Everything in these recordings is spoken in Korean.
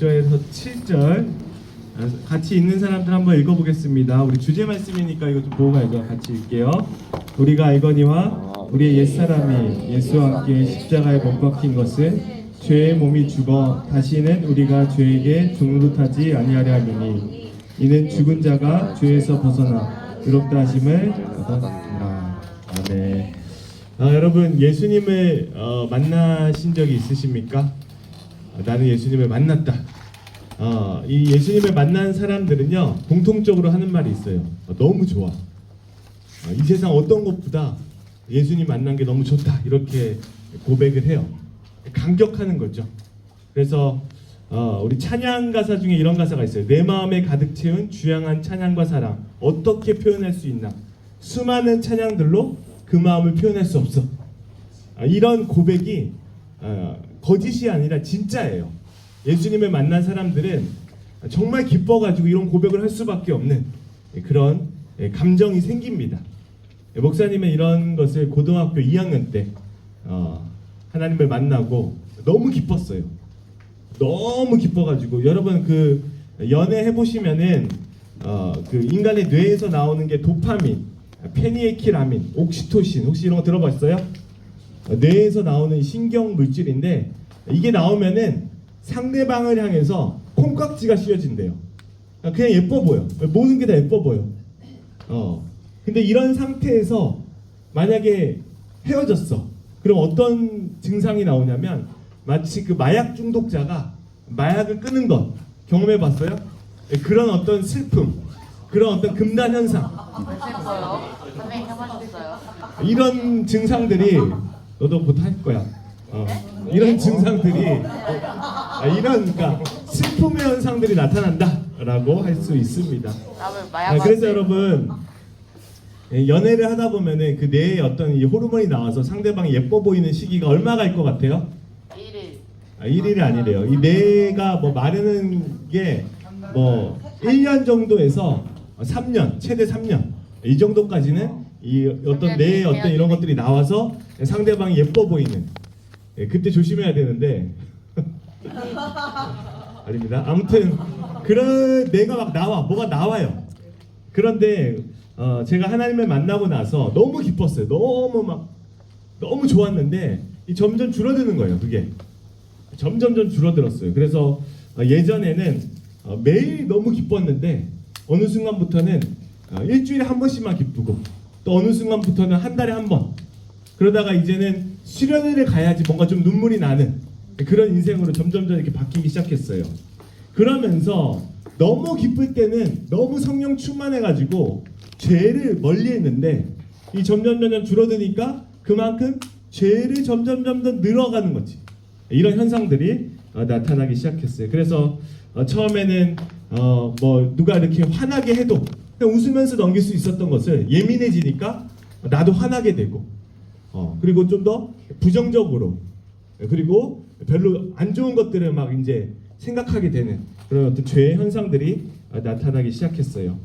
6절에서 7절 같이 있는 사람들 한번 읽어보겠습니다. 우리 주제 말씀이니까 이거 좀 보고 가죠. 같이 읽게요. 우리가 알거니와 우리의 옛사람이 예수와 함께 십자가에 못 박힌 것은 죄의 몸이 죽어 다시는 우리가 죄에게 종노릇하지 아니하려 함이니 이는 죽은 자가 죄에서 벗어나 의롭다 하심을 얻었습니다. 아멘. 여러분 예수님을 만나신 적이 있으십니까? 나는 예수님을 만났다. 이 예수님을 만난 사람들은요 공통적으로 하는 말이 있어요. 너무 좋아. 이 세상 어떤 것보다 예수님 만난 게 너무 좋다. 이렇게 고백을 해요. 감격하는 거죠. 그래서 우리 찬양 가사 중에 이런 가사가 있어요. 내 마음에 가득 채운 주양한 찬양과 사랑 어떻게 표현할 수 있나? 수많은 찬양들로 그 마음을 표현할 수 없어. 이런 고백이 거짓이 아니라 진짜예요. 예수님을 만난 사람들은 정말 기뻐가지고 이런 고백을 할 수밖에 없는 그런 감정이 생깁니다. 목사님은 이런 것을 고등학교 2학년 때 하나님을 만나고 너무 기뻤어요. 너무 기뻐가지고 여러분 그 연애 해보시면은 그 인간의 뇌에서 나오는 게 도파민, 페니에킬아민, 옥시토신 혹시 이런 거 들어봤어요? 뇌에서 나오는 신경 물질인데 이게 나오면은 상대방을 향해서 콩깍지가 씌워진대요. 그냥 예뻐 보여. 모든 게 다 예뻐 보여. 근데 이런 상태에서 만약에 헤어졌어. 그럼 어떤 증상이 나오냐면 마치 그 마약 중독자가 마약을 끊은 것 경험해 봤어요? 그런 어떤 슬픔, 그런 어떤 금단 현상. 선생님 해보셨어요? 이런 증상들이 너도 곧 할 거야. 이런 증상들이 이런 그러니까 슬픔의 현상들이 나타난다라고 할 수 있습니다. 그래서 여러분 연애를 하다 보면은 그 뇌에 어떤 이 호르몬이 나와서 상대방이 예뻐 보이는 시기가 얼마 갈 것 같아요? 1일. 1일이 아니래요. 이 뇌가 뭐 마르는 게 뭐 1년 정도에서 3년, 최대 3년 이 정도까지는 이 어떤 뇌의 어떤 이런 것들이 나와서 상대방이 예뻐 보이는 그때 조심해야 되는데 아닙니다. 아무튼 그런 뇌가 막 나와 뭐가 나와요. 그런데 제가 하나님을 만나고 나서 너무 기뻤어요. 너무 좋았는데 점점 줄어드는 거예요. 그게 점점 줄어들었어요. 그래서 예전에는 매일 너무 기뻤는데 어느 순간부터는 일주일에 한 번씩만 기쁘고 또 어느 순간부터는 한 달에 한 번 그러다가 이제는 수련회를 가야지 뭔가 좀 눈물이 나는 그런 인생으로 점점 이렇게 바뀌기 시작했어요. 그러면서 너무 기쁠 때는 너무 성령 충만해가지고 죄를 멀리했는데 이 점점 줄어드니까 그만큼 죄를 점점 늘어가는 거지. 이런 현상들이 나타나기 시작했어요. 그래서 처음에는 뭐 누가 이렇게 화나게 해도 그냥 웃으면서 넘길 수 있었던 것을 예민해지니까 나도 화나게 되고 그리고 좀 더 부정적으로 그리고 별로 안 좋은 것들을 막 이제 생각하게 되는 그런 어떤 죄의 현상들이 나타나기 시작했어요.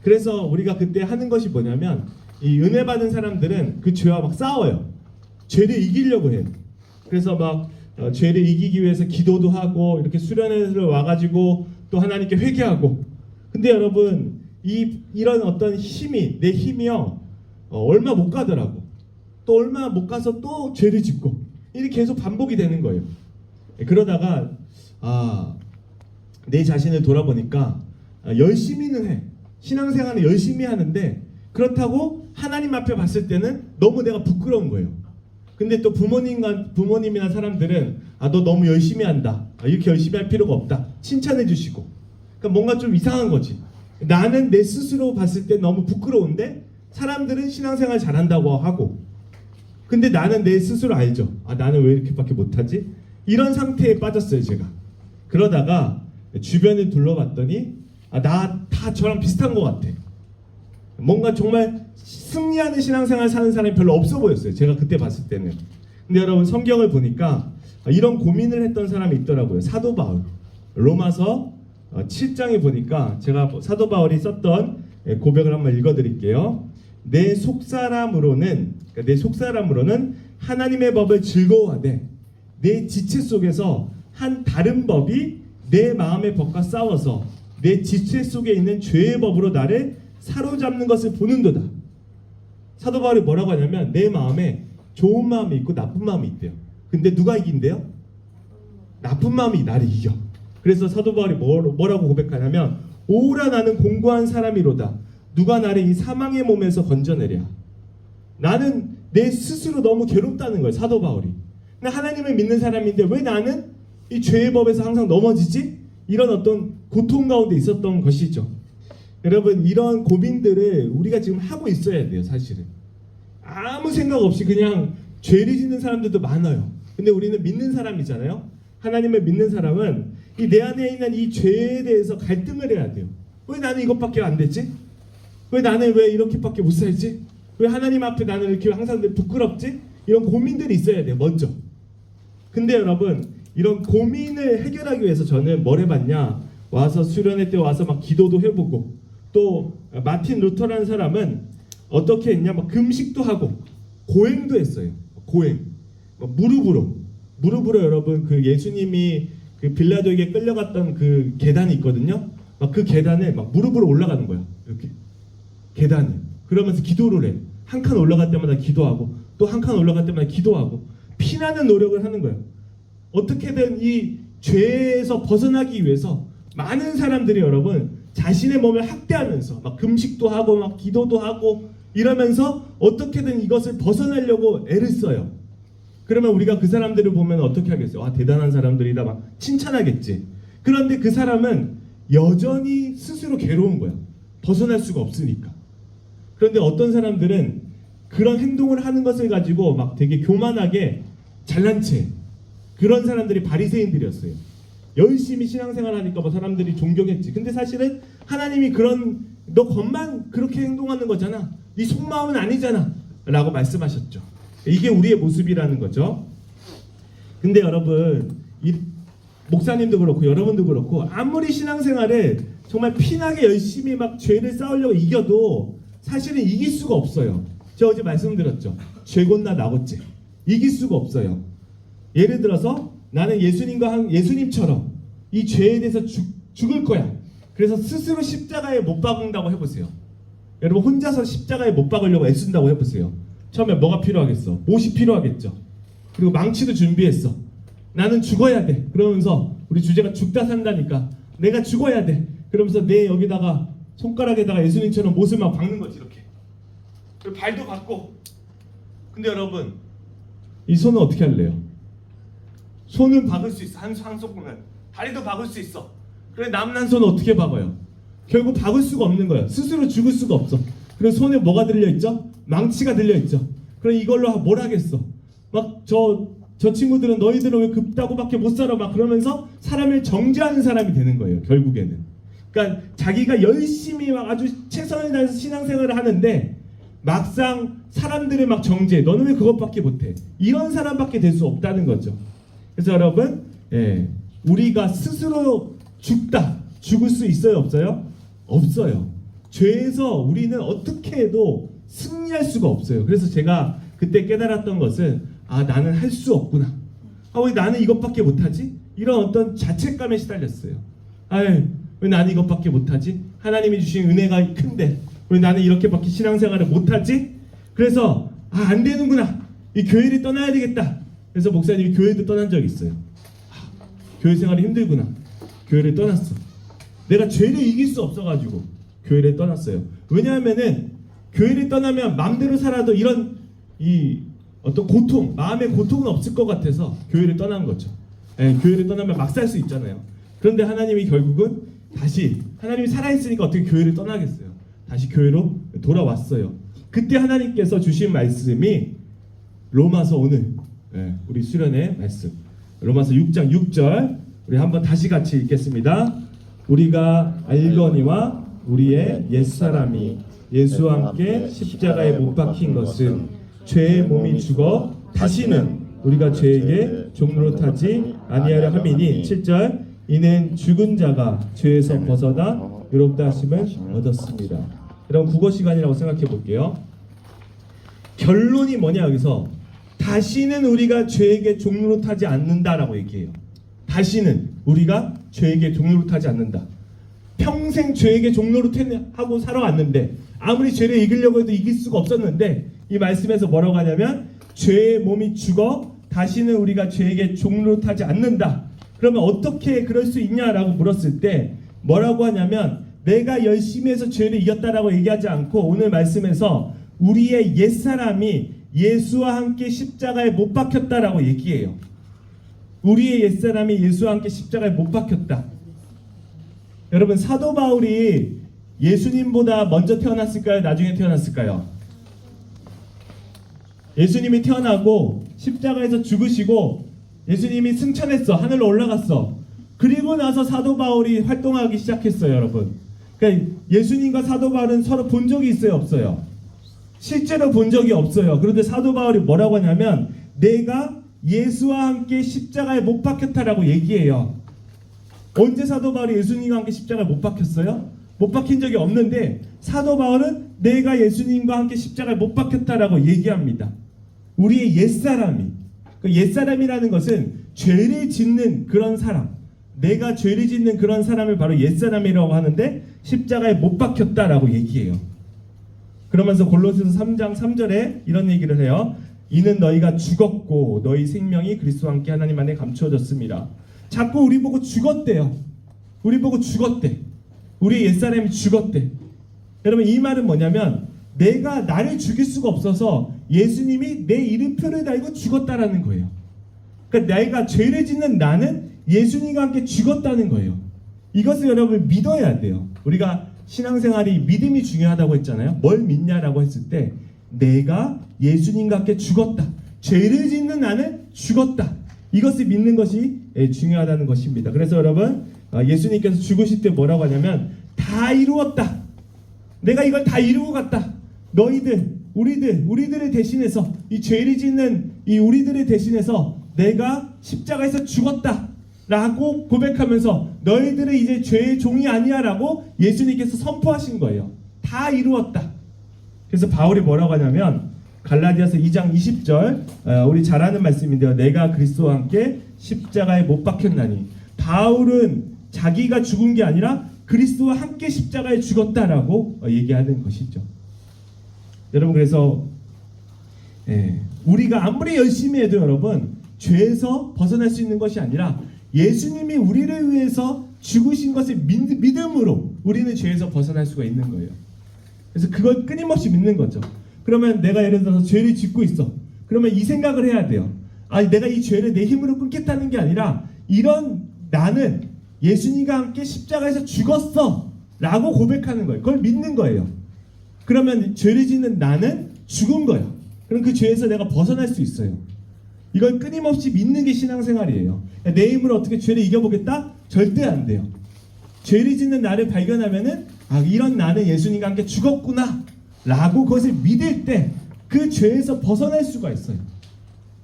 그래서 우리가 그때 하는 것이 뭐냐면 이 은혜 받은 사람들은 그 죄와 막 싸워요. 죄를 이기려고 해요. 그래서 막 죄를 이기기 위해서 기도도 하고 이렇게 수련회를 와가지고 또 하나님께 회개하고. 근데 여러분 이런 어떤 힘이 내 힘이요 얼마 못 가더라고. 또 얼마 못 가서 또 죄를 짓고 이렇게 계속 반복이 되는 거예요. 그러다가 내 자신을 돌아보니까 열심히는 해. 신앙생활을 열심히 하는데 그렇다고 하나님 앞에 봤을 때는 너무 내가 부끄러운 거예요. 근데 또 부모님이나 사람들은 너 너무 열심히 한다. 이렇게 열심히 할 필요가 없다. 칭찬해 주시고. 그러니까 뭔가 좀 이상한 거지. 나는 내 스스로 봤을 때 너무 부끄러운데 사람들은 신앙생활 잘한다고 하고 근데 나는 내 스스로 알죠. 나는 왜 이렇게밖에 못하지? 이런 상태에 빠졌어요 제가. 그러다가 주변을 둘러봤더니 나 다 저랑 비슷한 것 같아. 뭔가 정말 승리하는 신앙생활 사는 사람이 별로 없어 보였어요. 제가 그때 봤을 때는. 근데 여러분 성경을 보니까 이런 고민을 했던 사람이 있더라고요. 사도 바울. 로마서 7장에 보니까 제가 사도 바울이 썼던 고백을 한번 읽어드릴게요. 내 속사람으로는 하나님의 법을 즐거워하되 내 지체 속에서 한 다른 법이 내 마음의 법과 싸워서 내 지체 속에 있는 죄의 법으로 나를 사로잡는 것을 보는도다. 사도 바울이 뭐라고 하냐면 내 마음에 좋은 마음이 있고 나쁜 마음이 있대요. 근데 누가 이긴대요? 나쁜 마음이 나를 이겨. 그래서 사도 바울이 뭐라고 고백하냐면 오라 나는 공고한 사람이로다. 누가 나를 이 사망의 몸에서 건져내랴. 나는 내 스스로 너무 괴롭다는 거예요. 사도 바울이. 근데 하나님을 믿는 사람인데 왜 나는 이 죄의 법에서 항상 넘어지지? 이런 어떤 고통 가운데 있었던 것이죠. 여러분 이런 고민들을 우리가 지금 하고 있어야 돼요. 사실은 아무 생각 없이 그냥 죄를 짓는 사람들도 많아요. 근데 우리는 믿는 사람이잖아요. 하나님을 믿는 사람은 이 내 안에 있는 이 죄에 대해서 갈등을 해야 돼요. 왜 나는 이것밖에 안 되지? 왜 나는 왜 이렇게밖에 못 살지? 왜 하나님 앞에 나는 이렇게 항상 부끄럽지? 이런 고민들이 있어야 돼요. 먼저. 근데 여러분 이런 고민을 해결하기 위해서 저는 뭘 해봤냐, 와서 수련회 때 와서 막 기도도 해보고, 또 마틴 루터라는 사람은 어떻게 했냐, 막 금식도 하고 고행도 했어요. 고행, 무릎으로 여러분 그 예수님이 그 빌라도에게 끌려갔던 그 계단이 있거든요. 막 그 계단에 막 무릎으로 올라가는 거야. 이렇게 계단을 그러면서 기도를 해. 한 칸 올라갈 때마다 기도하고 또 한 칸 올라갈 때마다 기도하고 피나는 노력을 하는 거예요. 어떻게든 이 죄에서 벗어나기 위해서 많은 사람들이 여러분 자신의 몸을 학대하면서 막 금식도 하고 막 기도도 하고 이러면서 어떻게든 이것을 벗어나려고 애를 써요. 그러면 우리가 그 사람들을 보면 어떻게 하겠어요? 아, 대단한 사람들이다 막 칭찬하겠지. 그런데 그 사람은 여전히 스스로 괴로운 거야. 벗어날 수가 없으니까. 그런데 어떤 사람들은 그런 행동을 하는 것을 가지고 막 되게 교만하게 잘난 체, 그런 사람들이 바리새인들이었어요. 열심히 신앙생활 하니까 뭐 사람들이 존경했지. 근데 사실은 하나님이 그런 너 겉만 그렇게 행동하는 거잖아. 네 속마음은 아니잖아 라고 말씀하셨죠. 이게 우리의 모습이라는 거죠. 근데 여러분 이 목사님도 그렇고 여러분도 그렇고 아무리 신앙생활을 정말 피나게 열심히 막 죄를 쌓으려고 이겨도 사실은 이길 수가 없어요. 제가 어제 말씀드렸죠. 죄곤나 나고죄 이길 수가 없어요. 예를 들어서 나는 예수님처럼 이 죄에 대해서 죽을 거야. 그래서 스스로 십자가에 못 박는다고 해보세요. 여러분 혼자서 십자가에 못 박으려고 애쓴다고 해보세요. 처음에 뭐가 필요하겠어? 못이 필요하겠죠. 그리고 망치도 준비했어. 나는 죽어야 돼. 그러면서 우리 주제가 죽다 산다니까 내가 죽어야 돼. 그러면서 내 여기다가 손가락에다가 예수님처럼 못을 막 박는 거지 이렇게. 그리고 발도 박고. 근데 여러분 이 손은 어떻게 할래요? 손은 박을 수 있어. 한 손은 다리도 박을 수 있어. 그래 남은 한 손은 어떻게 박아요? 결국 박을 수가 없는 거예요. 스스로 죽을 수가 없어. 그래서 손에 뭐가 들려있죠? 망치가 들려있죠. 그럼 이걸로 뭘 하겠어? 막 저 친구들은 너희들은 왜 급다고밖에 못 살아 막 그러면서 사람을 정죄하는 사람이 되는 거예요. 결국에는. 그러니까 자기가 열심히 막 아주 최선을 다해서 신앙생활을 하는데 막상 사람들을 막 정죄해. 너는 왜 그것밖에 못해? 이런 사람밖에 될 수 없다는 거죠. 그래서 여러분 우리가 스스로 죽을 수 있어요? 없어요? 없어요. 죄에서 우리는 어떻게 해도 승리할 수가 없어요. 그래서 제가 그때 깨달았던 것은 나는 할 수 없구나. 왜 나는 이것밖에 못하지? 이런 어떤 자책감에 시달렸어요. 왜 나는 이것밖에 못하지? 하나님이 주신 은혜가 큰데 왜 나는 이렇게밖에 신앙생활을 못하지? 그래서 안 되는구나. 이 교회를 떠나야 되겠다. 그래서 목사님이 교회도 떠난 적이 있어요. 교회 생활이 힘들구나. 교회를 떠났어. 내가 죄를 이길 수 없어가지고 교회를 떠났어요. 왜냐하면은 교회를 떠나면 마음대로 살아도 이런 어떤 고통, 마음의 고통은 없을 것 같아서 교회를 떠난 거죠. 교회를 떠나면 막 살 수 있잖아요. 그런데 하나님이 결국은 다시 하나님이 살아있으니까 어떻게 교회를 떠나겠어요. 다시 교회로 돌아왔어요. 그때 하나님께서 주신 말씀이 로마서 오늘 우리 수련의 말씀 로마서 6장 6절 우리 한번 다시 같이 읽겠습니다. 우리가 알거니와 우리의 옛사람이 예수와 함께 십자가에 못 박힌 것은 죄의 몸이 죽어 다시는 우리가 죄에게 종노릇하지 아니하려 함이니 7절 이는 죽은 자가 죄에서 벗어나 의롭다 하심을 얻었습니다. 여러분 국어 시간이라고 생각해 볼게요. 결론이 뭐냐 여기서 다시는 우리가 죄에게 종노릇하지 않는다라고 얘기해요. 다시는 우리가 죄에게 종노릇하지 않는다. 평생 죄에게 종노릇하고 살아왔는데 아무리 죄를 이기려고 해도 이길 수가 없었는데 이 말씀에서 뭐라고 하냐면 죄의 몸이 죽어 다시는 우리가 죄에게 종노릇하지 않는다. 그러면 어떻게 그럴 수 있냐라고 물었을 때 뭐라고 하냐면 내가 열심히 해서 죄를 이겼다라고 얘기하지 않고 오늘 말씀에서 우리의 옛사람이 예수와 함께 십자가에 못 박혔다라고 얘기해요. 우리의 옛사람이 예수와 함께 십자가에 못 박혔다. 여러분 사도 바울이 예수님보다 먼저 태어났을까요? 나중에 태어났을까요? 예수님이 태어나고 십자가에서 죽으시고 예수님이 승천했어. 하늘로 올라갔어. 그리고 나서 사도 바울이 활동하기 시작했어요. 여러분. 그러니까 예수님과 사도 바울은 서로 본 적이 있어요? 없어요? 실제로 본 적이 없어요. 그런데 사도 바울이 뭐라고 하냐면 내가 예수와 함께 십자가에 못 박혔다라고 얘기해요. 언제 사도 바울이 예수님과 함께 십자가에 못 박혔어요? 못 박힌 적이 없는데 사도 바울은 내가 예수님과 함께 십자가에 못 박혔다라고 얘기합니다. 우리의 옛사람이, 그 옛사람이라는 것은 죄를 짓는 그런 사람, 내가 죄를 짓는 그런 사람을 바로 옛사람이라고 하는데 십자가에 못 박혔다라고 얘기해요. 그러면서 골로새서 3장 3절에 이런 얘기를 해요. 이는 너희가 죽었고 너희 생명이 그리스도와 함께 하나님 안에 감추어졌습니다. 자꾸 우리 보고 죽었대요. 우리 보고 죽었대. 우리의 옛사람이 죽었대. 여러분 이 말은 뭐냐면 내가 나를 죽일 수가 없어서 예수님이 내 이름표를 달고 죽었다라는 거예요. 그러니까 내가 죄를 짓는 나는 예수님과 함께 죽었다는 거예요. 이것을 여러분 믿어야 돼요. 우리가 신앙생활이 믿음이 중요하다고 했잖아요. 뭘 믿냐라고 했을 때 내가 예수님과 함께 죽었다. 죄를 짓는 나는 죽었다. 이것을 믿는 것이 중요하다는 것입니다. 그래서 여러분 예수님께서 죽으실 때 뭐라고 하냐면 다 이루었다. 내가 이걸 다 이루고 갔다. 너희들, 우리들을 대신해서 이 죄를 짓는 이 우리들을 대신해서 내가 십자가에서 죽었다. 라고 고백하면서 너희들은 이제 죄의 종이 아니야 라고 예수님께서 선포하신 거예요. 다 이루었다. 그래서 바울이 뭐라고 하냐면 갈라디아서 2장 20절 우리 잘 아는 말씀인데요. 내가 그리스도와 함께 십자가에 못 박혔나니 바울은 자기가 죽은 게 아니라 그리스도와 함께 십자가에 죽었다라고 얘기하는 것이죠. 여러분 그래서 우리가 아무리 열심히 해도 여러분 죄에서 벗어날 수 있는 것이 아니라 예수님이 우리를 위해서 죽으신 것을 믿음으로 우리는 죄에서 벗어날 수가 있는 거예요. 그래서 그걸 끊임없이 믿는 거죠. 그러면 내가 예를 들어서 죄를 짓고 있어. 그러면 이 생각을 해야 돼요. 아니 내가 이 죄를 내 힘으로 끊겠다는 게 아니라 이런 나는 예수님과 함께 십자가에서 죽었어 라고 고백하는 거예요. 그걸 믿는 거예요. 그러면 죄를 짓는 나는 죽은 거예요. 그럼 그 죄에서 내가 벗어날 수 있어요. 이걸 끊임없이 믿는 게 신앙생활이에요. 내 힘으로 어떻게 죄를 이겨보겠다? 절대 안 돼요. 죄를 짓는 나를 발견하면은 이런 나는 예수님과 함께 죽었구나 라고 그것을 믿을 때 그 죄에서 벗어날 수가 있어요.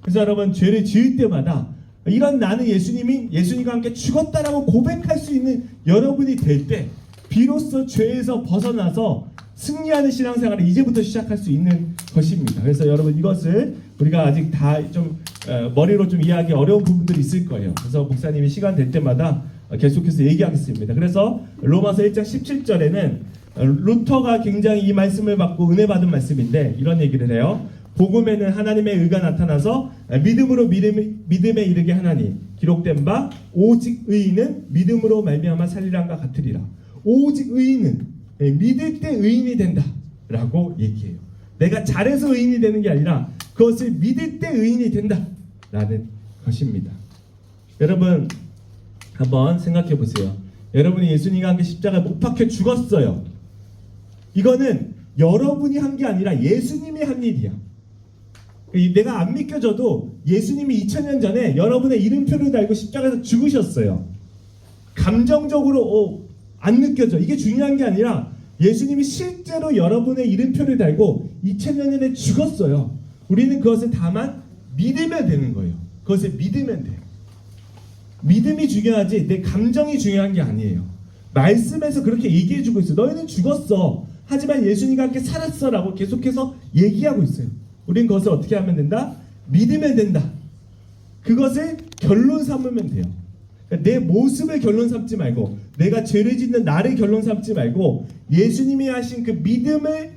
그래서 여러분 죄를 지을 때마다 이런 나는 예수님과 함께 죽었다라고 고백할 수 있는 여러분이 될 때 비로소 죄에서 벗어나서 승리하는 신앙생활을 이제부터 시작할 수 있는 것입니다. 그래서 여러분 이것을 우리가 아직 다 좀 머리로 좀 이해하기 어려운 부분들이 있을 거예요. 그래서 목사님이 시간 될 때마다 계속해서 얘기하겠습니다. 그래서 로마서 1장 17절에는 루터가 굉장히 이 말씀을 받고 은혜 받은 말씀인데 이런 얘기를 해요. 복음에는 하나님의 의가 나타나서 믿음으로 믿음에 이르게 하나니 기록된 바 오직 의인은 믿음으로 말미암아 살리란과 같으리라. 오직 의인은 믿을 때 의인이 된다라고 얘기해요. 내가 잘해서 의인이 되는 게 아니라 그것을 믿을 때 의인이 된다라는 것입니다. 여러분 한번 생각해 보세요. 여러분이 예수님과 함께 십자가에 못 박혀 죽었어요. 이거는 여러분이 한 게 아니라 예수님이 한 일이야. 내가 안 믿겨져도 예수님이 2000년 전에 여러분의 이름표를 달고 십자가에서 죽으셨어요. 감정적으로 안 느껴져. 이게 중요한 게 아니라 예수님이 실제로 여러분의 이름표를 달고 2000년 전에 죽었어요. 우리는 그것을 다만 믿으면 되는 거예요. 그것을 믿으면 돼요. 믿음이 중요하지 내 감정이 중요한 게 아니에요. 말씀에서 그렇게 얘기해주고 있어요. 너희는 죽었어. 하지만 예수님과 함께 살았어 라고 계속해서 얘기하고 있어요. 우린 그것을 어떻게 하면 된다? 믿으면 된다. 그것을 결론 삼으면 돼요. 그러니까 내 모습을 결론 삼지 말고, 내가 죄를 짓는 나를 결론 삼지 말고, 예수님이 하신 그 믿음을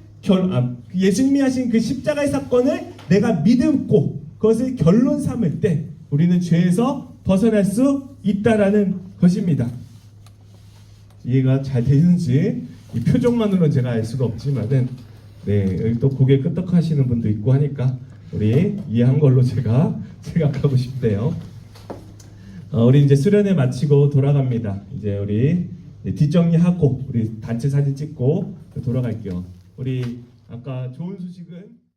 예수님이 하신 그 십자가의 사건을 내가 믿고 그것을 결론 삼을 때 우리는 죄에서 벗어날 수 있다라는 것입니다. 이해가 잘 되는지 이 표정만으로는 제가 알 수가 없지만은, 네, 여기 또 고개 끄덕하시는 분도 있고 하니까 우리 이해한 걸로 제가 생각하고 싶대요. 우리 이제 수련회 마치고 돌아갑니다. 이제 우리 뒷정리하고 우리 단체 사진 찍고 돌아갈게요. 우리 아까 좋은 소식은